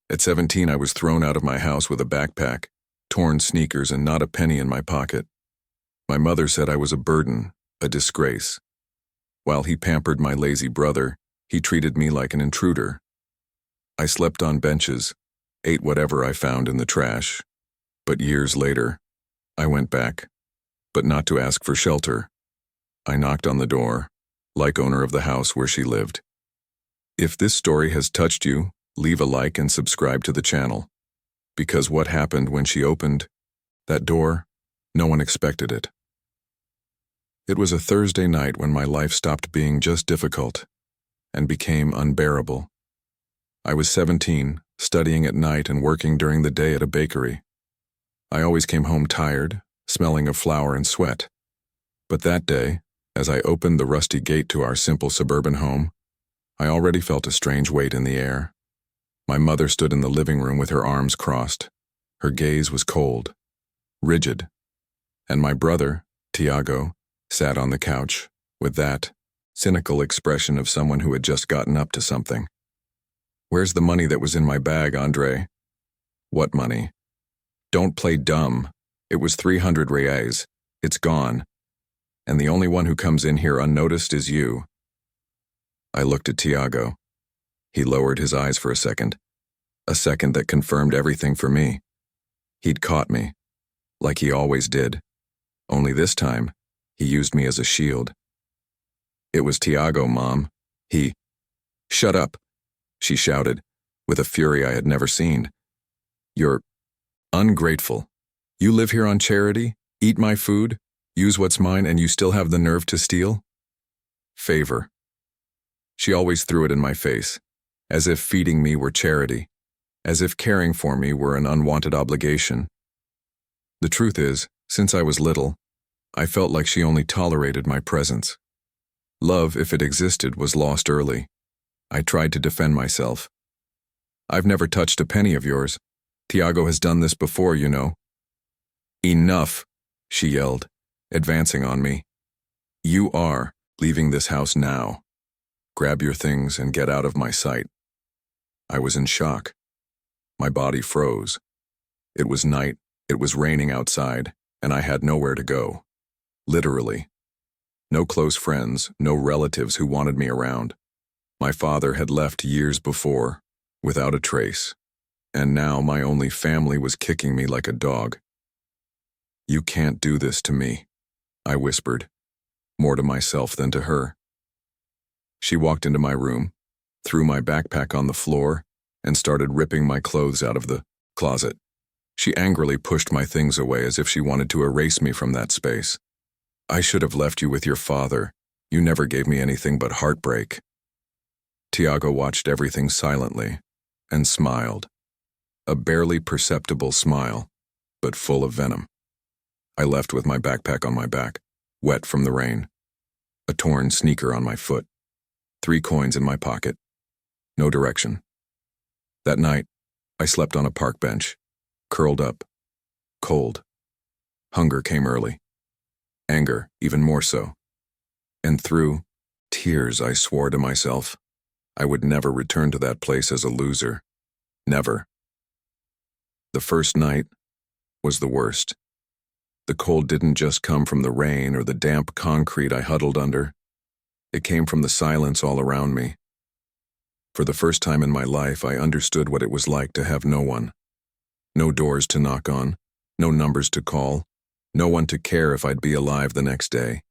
At 17, I was thrown out of my house with a backpack, torn sneakers, and not a penny in my pocket. My mother said I was a burden, a disgrace. While he pampered my lazy brother, he treated me like an intruder. I slept on benches, ate whatever I found in the trash. But years later, I went back, but not to ask for shelter. I knocked on the door, like owner of the house where she lived. If this story has touched you, leave a like and subscribe to the channel. Because what happened when she opened that door, no one expected it. It was a Thursday night when my life stopped being just difficult and became unbearable. I was 17, studying at night and working during the day at a bakery. I always came home tired, smelling of flour and sweat. But that day, as I opened the rusty gate to our simple suburban home, I already felt a strange weight in the air. My mother stood in the living room with her arms crossed. Her gaze was cold, rigid, and my brother, Tiago, sat on the couch with that cynical expression of someone who had just gotten up to something. "Where's the money that was in my bag, Andre?" "What money?" "Don't play dumb. It was 300 reais. It's gone. And the only one who comes in here unnoticed is you." I looked at Tiago. He lowered his eyes for a second that confirmed everything for me. He'd caught me, like he always did, only this time, he used me as a shield. "It was Tiago, Mom. He—" "Shut up," she shouted, with a fury I had never seen. "You're ungrateful. You live here on charity, eat my food, use what's mine, and you still have the nerve to steal? Favor." She always threw it in my face, as if feeding me were charity, as if caring for me were an unwanted obligation. The truth is, since I was little, I felt like she only tolerated my presence. Love, if it existed, was lost early. I tried to defend myself. "I've never touched a penny of yours. Tiago has done this before, you know." "Enough," she yelled, advancing on me. "You are leaving this house now. Grab your things and get out of my sight." I was in shock. My body froze. It was night, it was raining outside, and I had nowhere to go. Literally. No close friends, no relatives who wanted me around. My father had left years before, without a trace, and now my only family was kicking me like a dog. "You can't do this to me," I whispered, more to myself than to her. She walked into my room, threw my backpack on the floor, and started ripping my clothes out of the closet. She angrily pushed my things away as if she wanted to erase me from that space. "I should have left you with your father. You never gave me anything but heartbreak." Tiago watched everything silently and smiled. A barely perceptible smile, but full of venom. I left with my backpack on my back, wet from the rain. A torn sneaker on my foot. 3 coins in my pocket. No direction. That night, I slept on a park bench, curled up, cold. Hunger came early. Anger, even more so. And through tears, I swore to myself I would never return to that place as a loser. Never. The first night was the worst. The cold didn't just come from the rain or the damp concrete I huddled under. It came from the silence all around me. For the first time in my life, I understood what it was like to have no one. No doors to knock on, no numbers to call, no one to care if I'd be alive the next day.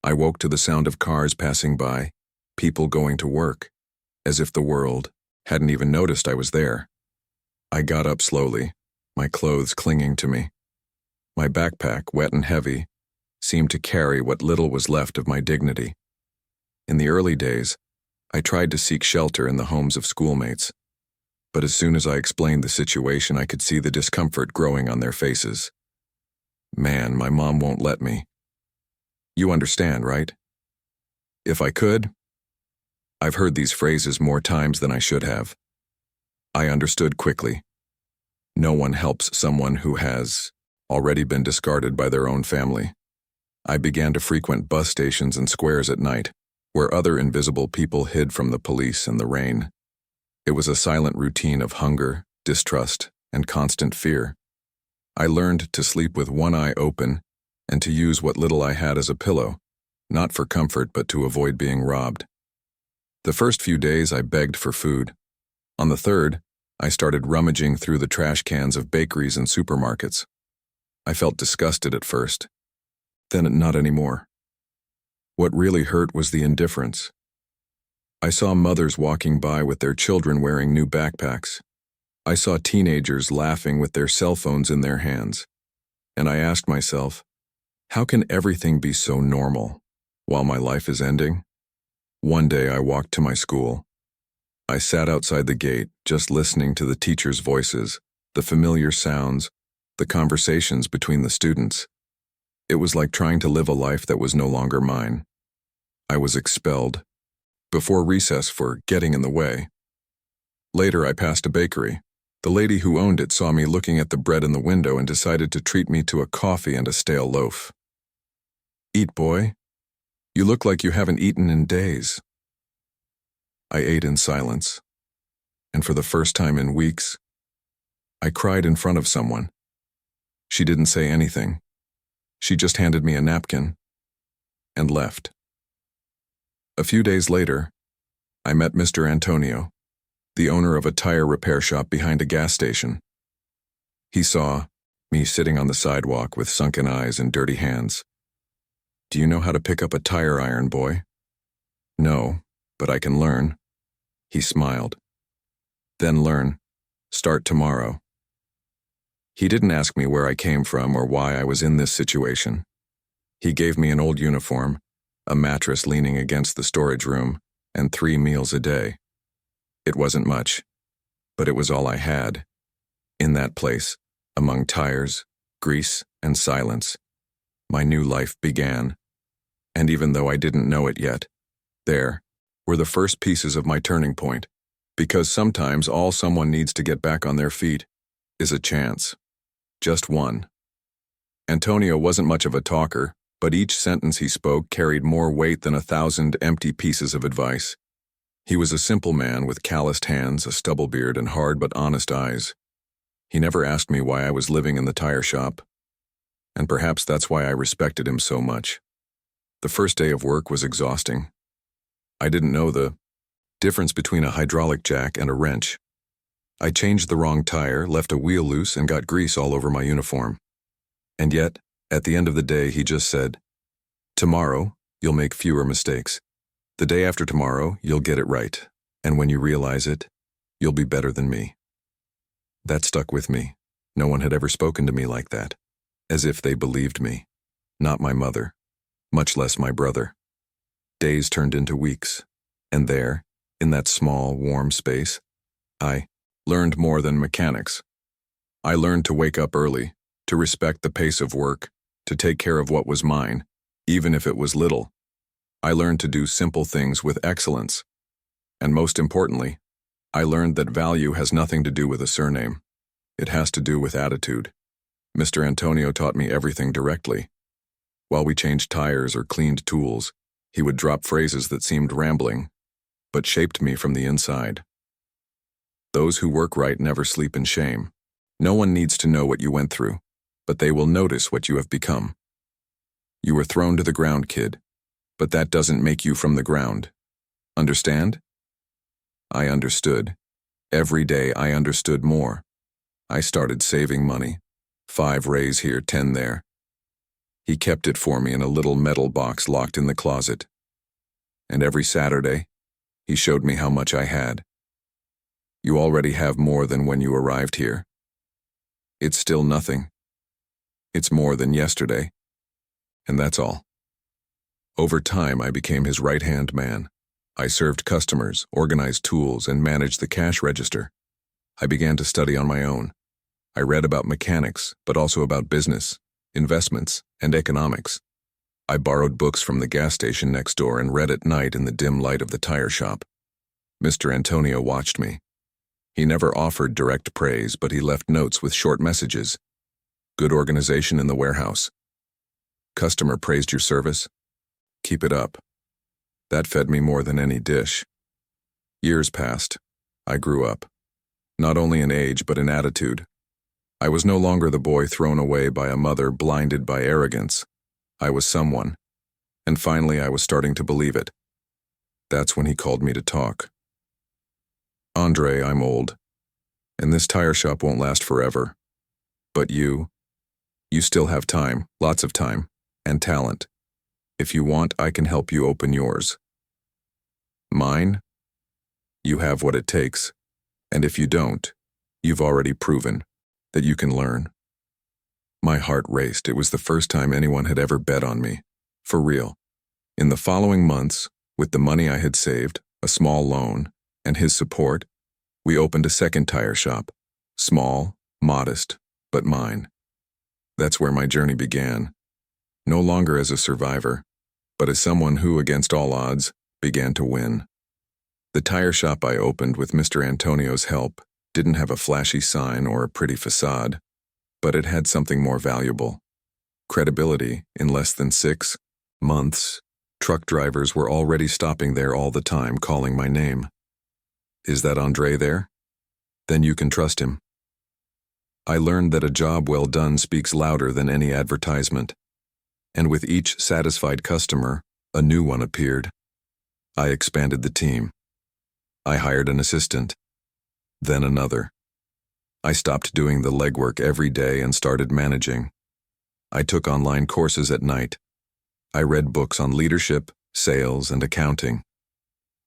I woke to the sound of cars passing by, people going to work, as if the world hadn't even noticed I was there. I got up slowly, my clothes clinging to me. My backpack, wet and heavy, seemed to carry what little was left of my dignity. In the early days, I tried to seek shelter in the homes of schoolmates, but as soon as I explained the situation, I could see the discomfort growing on their faces. "Man, my mom won't let me. You understand, right?" If I could. I've heard these phrases more times than I should have. I understood quickly. No one helps someone who has already been discarded by their own family. I began to frequent bus stations and squares at night, where other invisible people hid from the police and the rain. It was a silent routine of hunger, distrust, and constant fear. I learned to sleep with one eye open and to use what little I had as a pillow, not for comfort but to avoid being robbed. The first few days I begged for food. On the third, I started rummaging through the trash cans of bakeries and supermarkets. I felt disgusted at first, then not anymore. What really hurt was the indifference. I saw mothers walking by with their children wearing new backpacks. I saw teenagers laughing with their cell phones in their hands. And I asked myself, how can everything be so normal while my life is ending? One day I walked to my school. I sat outside the gate, just listening to the teachers' voices, the familiar sounds, the conversations between the students. It was like trying to live a life that was no longer mine. I was expelled. Before recess for getting in the way. Later I passed a bakery. The lady who owned it saw me looking at the bread in the window and decided to treat me to a coffee and a stale loaf. Eat, boy. You look like you haven't eaten in days. I ate in silence, and for the first time in weeks, I cried in front of someone. She didn't say anything. She just handed me a napkin and left. A few days later, I met Mr. Antonio, the owner of a tire repair shop behind a gas station. He saw me sitting on the sidewalk with sunken eyes and dirty hands. Do you know how to pick up a tire iron, boy? No, but I can learn. He smiled. Then learn. Start tomorrow. He didn't ask me where I came from or why I was in this situation. He gave me an old uniform, a mattress leaning against the storage room, and 3 meals a day. It wasn't much, but it was all I had. In that place, among tires, grease, and silence, my new life began. And even though I didn't know it yet, there were the first pieces of my turning point, because sometimes all someone needs to get back on their feet is a chance. Just one. Antonio wasn't much of a talker, but each sentence he spoke carried more weight than 1,000 empty pieces of advice. He was a simple man with calloused hands, a stubble beard, and hard but honest eyes. He never asked me why I was living in the tire shop, and perhaps that's why I respected him so much. The first day of work was exhausting. I didn't know the difference between a hydraulic jack and a wrench. I changed the wrong tire, left a wheel loose, and got grease all over my uniform. And yet, at the end of the day, he just said, "Tomorrow, you'll make fewer mistakes. The day after tomorrow, you'll get it right. And when you realize it, you'll be better than me." That stuck with me. No one had ever spoken to me like that. As if they believed me. Not my mother, much less my brother. Days turned into weeks. And there, in that small, warm space, I learned more than mechanics. I learned to wake up early, to respect the pace of work, to take care of what was mine, even if it was little. I learned to do simple things with excellence. And most importantly, I learned that value has nothing to do with a surname. It has to do with attitude. Mr. Antonio taught me everything directly. While we changed tires or cleaned tools, he would drop phrases that seemed rambling, but shaped me from the inside. Those who work right never sleep in shame. No one needs to know what you went through, but they will notice what you have become. You were thrown to the ground, kid, but that doesn't make you from the ground. Understand? I understood. Every day I understood more. I started saving money. 5 raise here, 10 there. He kept it for me in a little metal box locked in the closet. And every Saturday, he showed me how much I had. You already have more than when you arrived here. It's still nothing. It's more than yesterday. And that's all. Over time, I became his right-hand man. I served customers, organized tools, and managed the cash register. I began to study on my own. I read about mechanics, but also about business, investments, and economics. I borrowed books from the gas station next door and read at night in the dim light of the tire shop. Mr. Antonio watched me. He never offered direct praise, but he left notes with short messages. Good organization in the warehouse. Customer praised your service. Keep it up. That fed me more than any dish. Years passed. I grew up. Not only in age, but in attitude. I was no longer the boy thrown away by a mother blinded by arrogance. I was someone. And finally, I was starting to believe it. That's when he called me to talk. Andre, I'm old. And this tire shop won't last forever. But you still have time, lots of time, and talent. If you want, I can help you open yours. Mine? You have what it takes. And if you don't, you've already proven that you can learn. My heart raced. It was the first time anyone had ever bet on me. For real. In the following months, with the money I had saved, a small loan, and his support, we opened a second tire shop. Small, modest, but mine. That's where my journey began. No longer as a survivor, but as someone who, against all odds, began to win. The tire shop I opened with Mr. Antonio's help didn't have a flashy sign or a pretty facade, but it had something more valuable. Credibility. In less than 6 months, truck drivers were already stopping there all the time, calling my name. Is that Andre there? Then you can trust him. I learned that a job well done speaks louder than any advertisement. And with each satisfied customer, a new one appeared. I expanded the team. I hired an assistant. Then another. I stopped doing the legwork every day and started managing. I took online courses at night. I read books on leadership, sales, and accounting.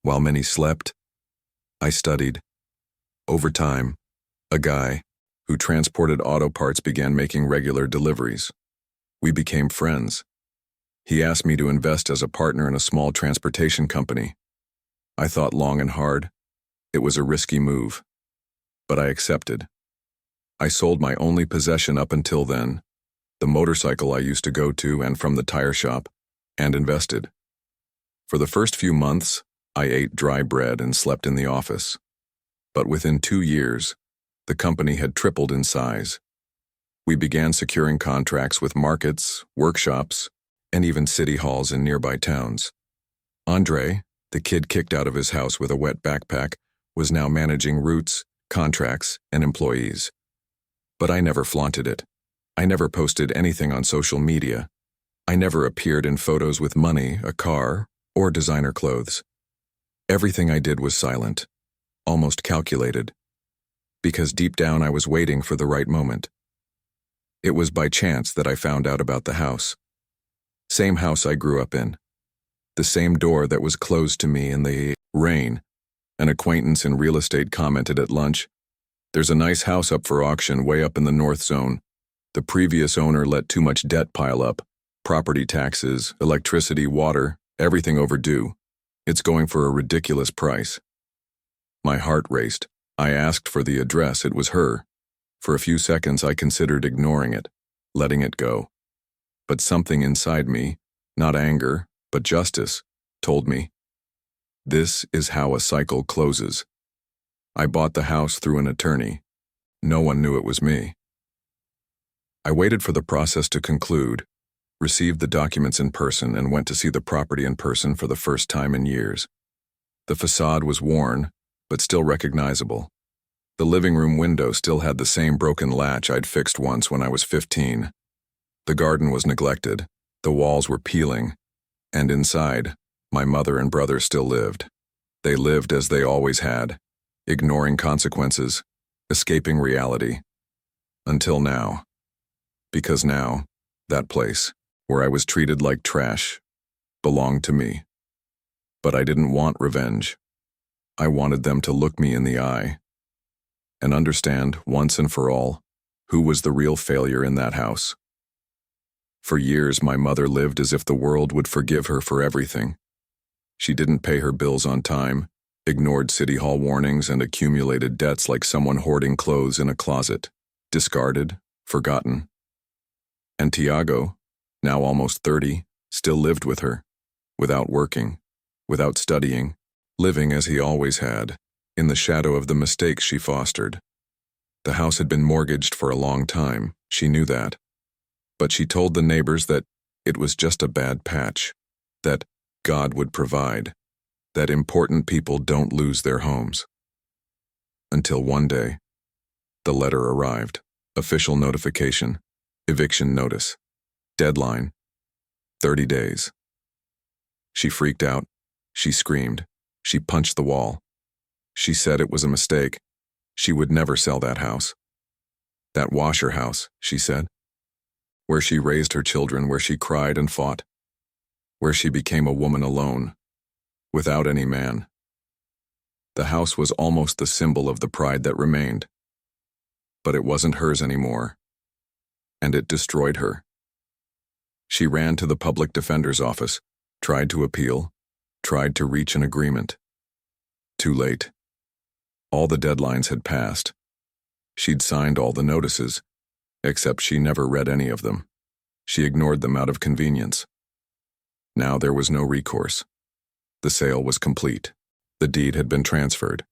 While many slept, I studied. Over time, a guy who transported auto parts began making regular deliveries. We became friends. He asked me to invest as a partner in a small transportation company. I thought long and hard. It was a risky move, but I accepted. I sold my only possession up until then, the motorcycle I used to go to and from the tire shop, and invested. For the first few months, I ate dry bread and slept in the office. But within 2 years, the company had tripled in size. We began securing contracts with markets, workshops, and even city halls in nearby towns. Andre, the kid kicked out of his house with a wet backpack, was now managing routes, contracts, and employees. But I never flaunted it. I never posted anything on social media. I never appeared in photos with money, a car, or designer clothes. Everything I did was silent, almost calculated, because deep down I was waiting for the right moment. It was by chance that I found out about the house. Same house I grew up in. The same door that was closed to me in the rain. An acquaintance in real estate commented at lunch, "There's a nice house up for auction way up in the North Zone. The previous owner let too much debt pile up. Property taxes, electricity, water, everything overdue. It's going for a ridiculous price." My heart raced. I asked for the address. It was her. For a few seconds I considered ignoring it, letting it go. But something inside me, not anger, but justice, told me, this is how a cycle closes. I bought the house through an attorney. No one knew it was me. I waited for the process to conclude, received the documents in person, and went to see the property in person for the first time in years. The facade was worn, but still recognizable. The living room window still had the same broken latch I'd fixed once when I was 15. The garden was neglected, the walls were peeling, and inside, my mother and brother still lived. They lived as they always had, ignoring consequences, escaping reality. Until now. Because now, that place, where I was treated like trash, belonged to me. But I didn't want revenge. I wanted them to look me in the eye and understand, once and for all, who was the real failure in that house. For years, my mother lived as if the world would forgive her for everything. She didn't pay her bills on time, ignored city hall warnings, and accumulated debts like someone hoarding clothes in a closet, discarded, forgotten. And Tiago, now almost 30, still lived with her, without working, without studying, living as he always had, in the shadow of the mistakes she fostered. The house had been mortgaged for a long time, she knew that. But she told the neighbors that it was just a bad patch, that God would provide, that important people don't lose their homes. Until one day, the letter arrived. Official notification. Eviction notice. Deadline. 30 days. She freaked out. She screamed. She punched the wall. She said it was a mistake. She would never sell that house. That washer house, she said. Where she raised her children, where she cried and fought. Where she became a woman alone, without any man. The house was almost the symbol of the pride that remained. But it wasn't hers anymore. And it destroyed her. She ran to the public defender's office, tried to appeal, tried to reach an agreement. Too late. All the deadlines had passed. She'd signed all the notices, except she never read any of them. She ignored them out of convenience. Now there was no recourse. The sale was complete. The deed had been transferred,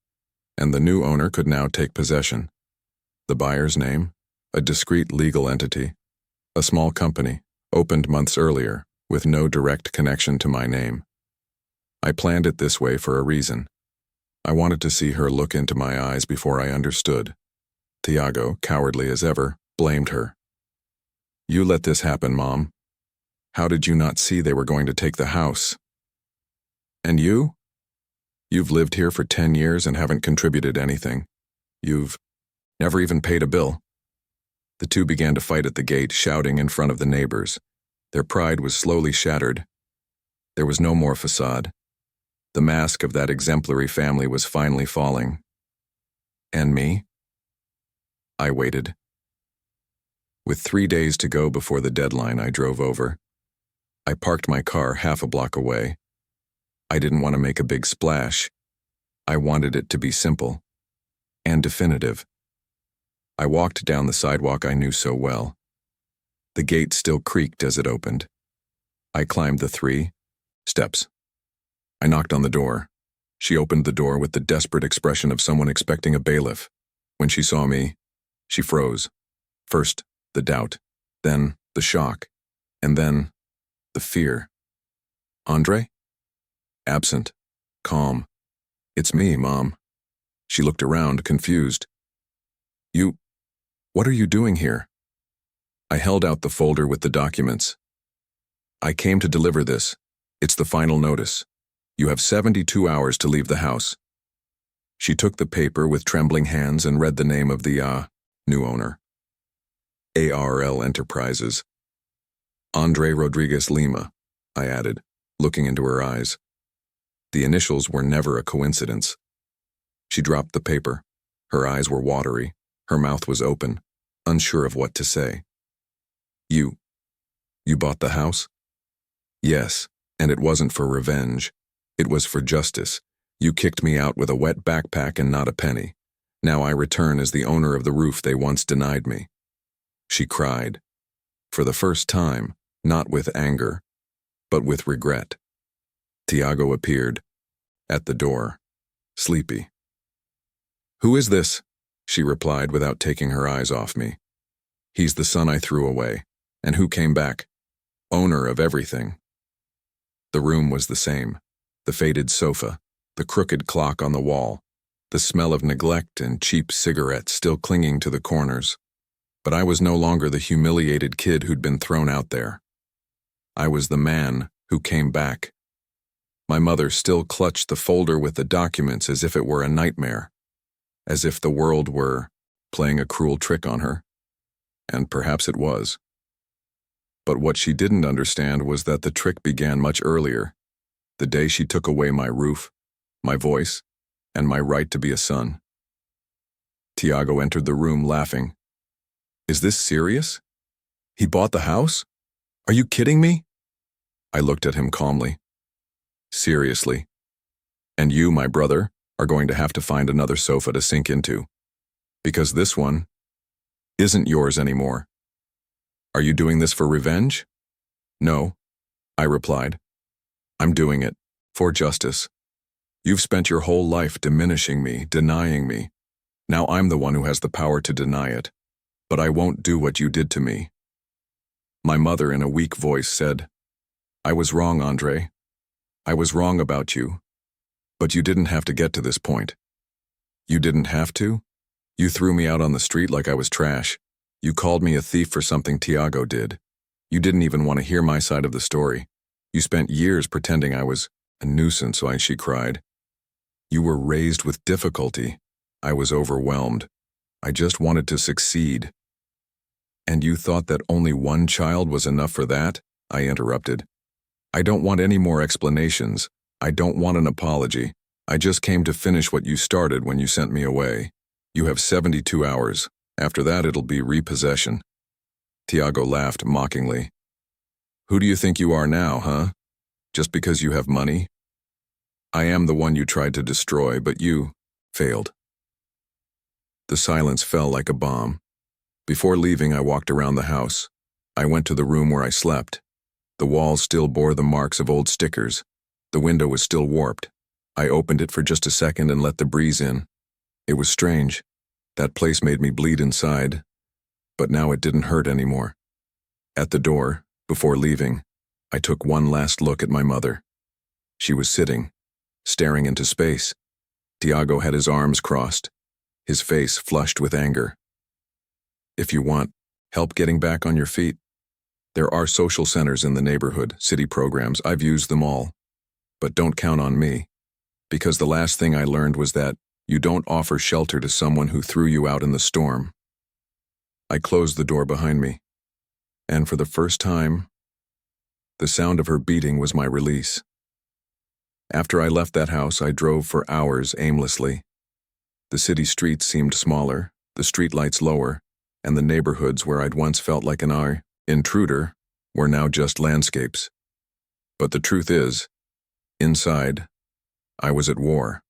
and the new owner could now take possession. The buyer's name, a discreet legal entity, a small company, opened months earlier, with no direct connection to my name. I planned it this way for a reason. I wanted to see her look into my eyes before I understood. Tiago, cowardly as ever, blamed her. "You let this happen, Mom. How did you not see they were going to take the house? And you? You've lived here for 10 years and haven't contributed anything. You've never even paid a bill." The two began to fight at the gate, shouting in front of the neighbors. Their pride was slowly shattered. There was no more facade. The mask of that exemplary family was finally falling. And me? I waited. With 3 days to go before the deadline, I drove over. I parked my car half a block away. I didn't want to make a big splash. I wanted it to be simple and definitive. I walked down the sidewalk I knew so well. The gate still creaked as it opened. I climbed the 3 steps. I knocked on the door. She opened the door with the desperate expression of someone expecting a bailiff. When she saw me, she froze. First, the doubt, then the shock, and then the fear. "Andre?" Absent. Calm. "It's me, Mom." She looked around, confused. What are you doing here?" I held out the folder with the documents. "I came to deliver this. It's the final notice. You have 72 hours to leave the house." She took the paper with trembling hands and read the name of the, new owner. ARL Enterprises. "Andre Rodriguez Lima," I added, looking into her eyes. The initials were never a coincidence. She dropped the paper. Her eyes were watery. Her mouth was open, unsure of what to say. You bought the house?" "Yes, and it wasn't for revenge. It was for justice. You kicked me out with a wet backpack and not a penny. Now I return as the owner of the roof they once denied me." She cried. For the first time, not with anger, but with regret. Tiago appeared, at the door, sleepy. "Who is this?" she replied without taking her eyes off me. "He's the son I threw away. And who came back? Owner of everything." The room was the same. The faded sofa, the crooked clock on the wall, the smell of neglect and cheap cigarettes still clinging to the corners. But I was no longer the humiliated kid who'd been thrown out there. I was the man who came back. My mother still clutched the folder with the documents as if it were a nightmare, as if the world were playing a cruel trick on her. And perhaps it was. But what she didn't understand was that the trick began much earlier, the day she took away my roof, my voice, and my right to be a son. Tiago entered the room laughing. "Is this serious? He bought the house? Are you kidding me?" I looked at him calmly. "Seriously. And you, my brother, are going to have to find another sofa to sink into. Because this one isn't yours anymore. Are you doing this for revenge?" "No," I replied. "I'm doing it for justice. You've spent your whole life diminishing me, denying me. Now I'm the one who has the power to deny it. But I won't do what you did to me." My mother, in a weak voice, said, "I was wrong, Andre. I was wrong about you. But you didn't have to get to this point." You didn't have to? You threw me out on the street like I was trash. You called me a thief for something Tiago did. You didn't even want to hear my side of the story. You spent years pretending I was a nuisance, why she cried. You were raised with difficulty. I was overwhelmed. I just wanted to succeed. And you thought that only one child was enough for that? I interrupted. I don't want any more explanations. I don't want an apology. I just came to finish what you started when you sent me away. You have 72 hours. After that, it'll be repossession. Tiago laughed mockingly. Who do you think you are now, huh? Just because you have money? I am the one you tried to destroy, but you failed. The silence fell like a bomb. Before leaving, I walked around the house. I went to the room where I slept. The walls still bore the marks of old stickers. The window was still warped. I opened it for just a second and let the breeze in. It was strange. That place made me bleed inside, but now it didn't hurt anymore. At the door, before leaving, I took one last look at my mother. She was sitting, staring into space. Tiago had his arms crossed, his face flushed with anger. If you want help getting back on your feet, there are social centers in the neighborhood, city programs. I've used them all. But don't count on me, because the last thing I learned was that you don't offer shelter to someone who threw you out in the storm. I closed the door behind me, and for the first time, the sound of her beating was my release. After I left that house, I drove for hours aimlessly. The city streets seemed smaller, the streetlights lower, and the neighborhoods where I'd once felt like an intruder were now just landscapes. But the truth is, inside, I was at war.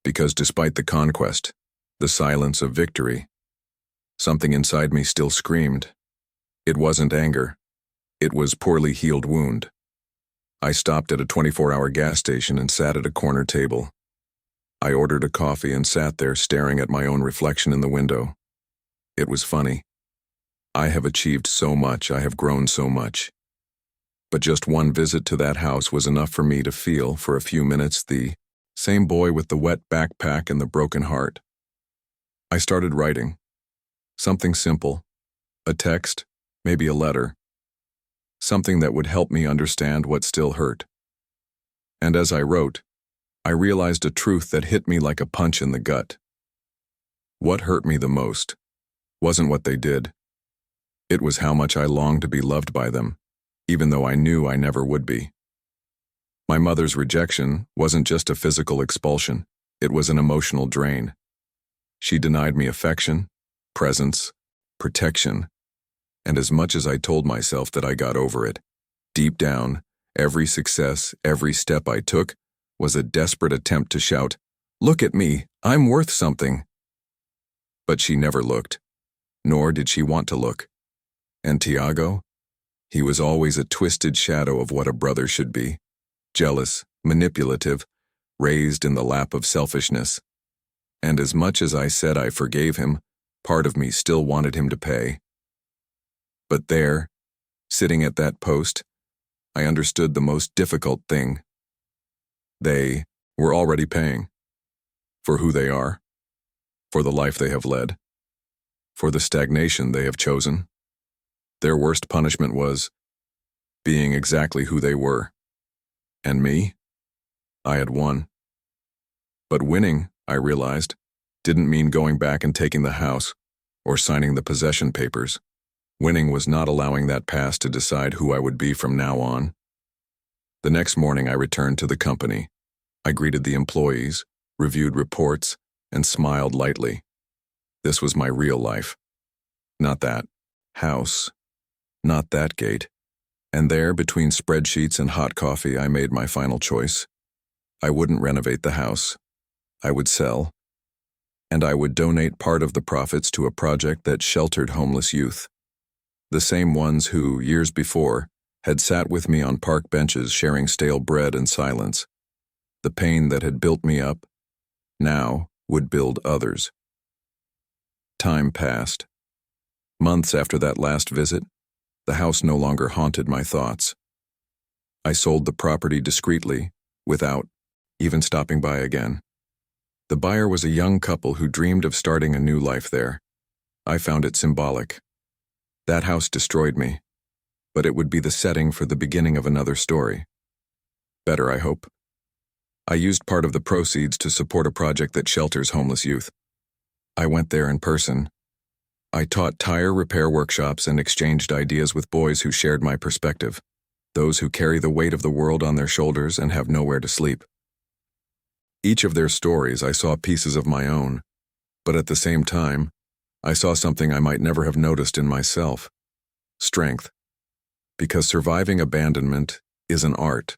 Because despite the conquest, the silence of victory, something inside me still screamed. It wasn't anger. It was poorly healed wound. I stopped at a 24-hour gas station and sat at a corner table. I ordered a coffee and sat there staring at my own reflection in the window. It was funny. I have achieved so much, I have grown so much. But just one visit to that house was enough for me to feel, for a few minutes, the same boy with the wet backpack and the broken heart. I started writing. Something simple. A text, maybe a letter. Something that would help me understand what still hurt. And as I wrote, I realized a truth that hit me like a punch in the gut. What hurt me the most wasn't what they did. It was how much I longed to be loved by them, even though I knew I never would be. My mother's rejection wasn't just a physical expulsion, it was an emotional drain. She denied me affection, presence, protection, and as much as I told myself that I got over it, deep down, every success, every step I took was a desperate attempt to shout, "Look at me, I'm worth something." But she never looked, nor did she want to look. And Tiago? He was always a twisted shadow of what a brother should be. Jealous, manipulative, raised in the lap of selfishness. And as much as I said I forgave him, part of me still wanted him to pay. But there, sitting at that post, I understood the most difficult thing. They were already paying. For who they are. For the life they have led. For the stagnation they have chosen. Their worst punishment was being exactly who they were. And me? I had won. But winning, I realized, didn't mean going back and taking the house or signing the possession papers. Winning was not allowing that past to decide who I would be from now on. The next morning I returned to the company. I greeted the employees, reviewed reports, and smiled lightly. This was my real life. Not that house. Not that gate. And there, between spreadsheets and hot coffee, I made my final choice. I wouldn't renovate the house. I would sell. And I would donate part of the profits to a project that sheltered homeless youth. The same ones who, years before, had sat with me on park benches sharing stale bread and silence. The pain that had built me up, now would build others. Time passed. Months after that last visit, the house no longer haunted my thoughts. I sold the property discreetly, without even stopping by again. The buyer was a young couple who dreamed of starting a new life there. I found it symbolic. That house destroyed me, but it would be the setting for the beginning of another story. Better, I hope. I used part of the proceeds to support a project that shelters homeless youth. I went there in person. I taught tire repair workshops and exchanged ideas with boys who shared my perspective, those who carry the weight of the world on their shoulders and have nowhere to sleep. Each of their stories I saw pieces of my own, but at the same time, I saw something I might never have noticed in myself: strength. Because surviving abandonment is an art,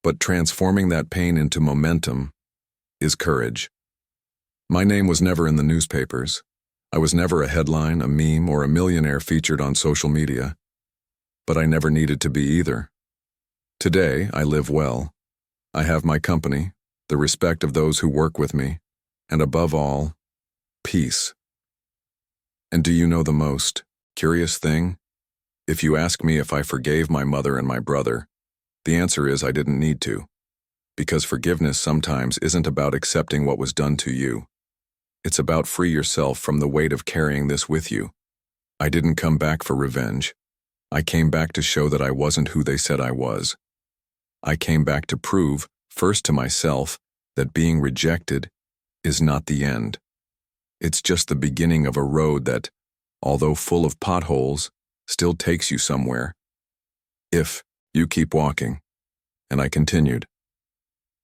but transforming that pain into momentum is courage. My name was never in the newspapers. I was never a headline, a meme, or a millionaire featured on social media. But I never needed to be either. Today, I live well. I have my company, the respect of those who work with me, and above all, peace. And do you know the most curious thing? If you ask me if I forgave my mother and my brother, the answer is I didn't need to. Because forgiveness sometimes isn't about accepting what was done to you. It's about free yourself from the weight of carrying this with you. I didn't come back for revenge. I came back to show that I wasn't who they said I was. I came back to prove, first to myself, that being rejected is not the end. It's just the beginning of a road that, although full of potholes, still takes you somewhere. If you keep walking. And I continued.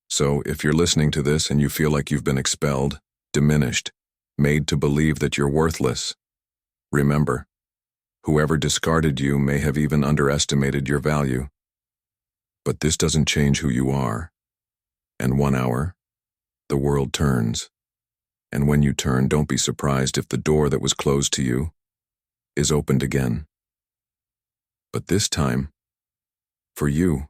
So, if you're listening to this and you feel like you've been expelled, diminished, made to believe that you're worthless, remember, whoever discarded you may have even underestimated your value. But this doesn't change who you are. And 1 hour, the world turns. And when you turn, don't be surprised if the door that was closed to you is opened again. But this time, for you.